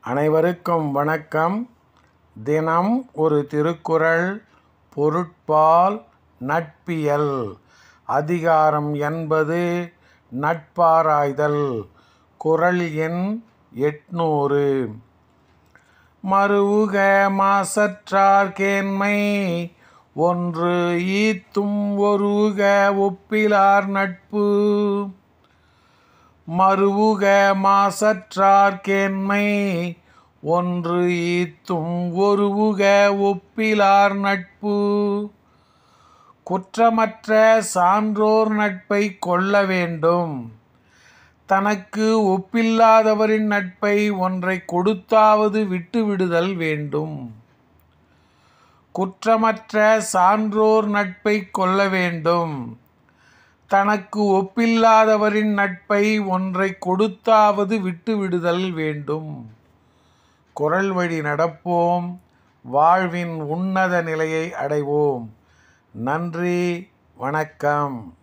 அனைவருக்கும் வணக்கம். தினம் ஒரு திருக்குறள். பொருட்பால் நட்பியல். அதிகாரம் 80 நட்பாராய்தல். குறள் எண் 800. மருவுக மாசற்றார் கேண்மை ஒன்று ஈத்தும் ஒருவுக ஒப்பிலார் நட்பு. மருவுக மாசற்றார் கேண்மை ஒன்று ஈத்தும் ஒருவுக ஒப்பிலார் நட்பு. குற்றமற்ற சான்றோர் நட்பை கொள்ள வேண்டும். தனக்கு ஒப்பில்லாதவரின் நட்பை ஒன்றை கொடுத்தாவது விட்டுவிடுதல் வேண்டும். குற்றமற்ற சான்றோர் நட்பை கொள்ள வேண்டும். தனக்கு ஒப்பில்லாதவரின் நட்பை ஒன்றை கொடுத்தாவது விட்டுவிடுதல் வேண்டும். குறள் வழி நடப்போம். வாழ்வின் உன்னத நிலையை அடைவோம். நன்றி, வணக்கம்.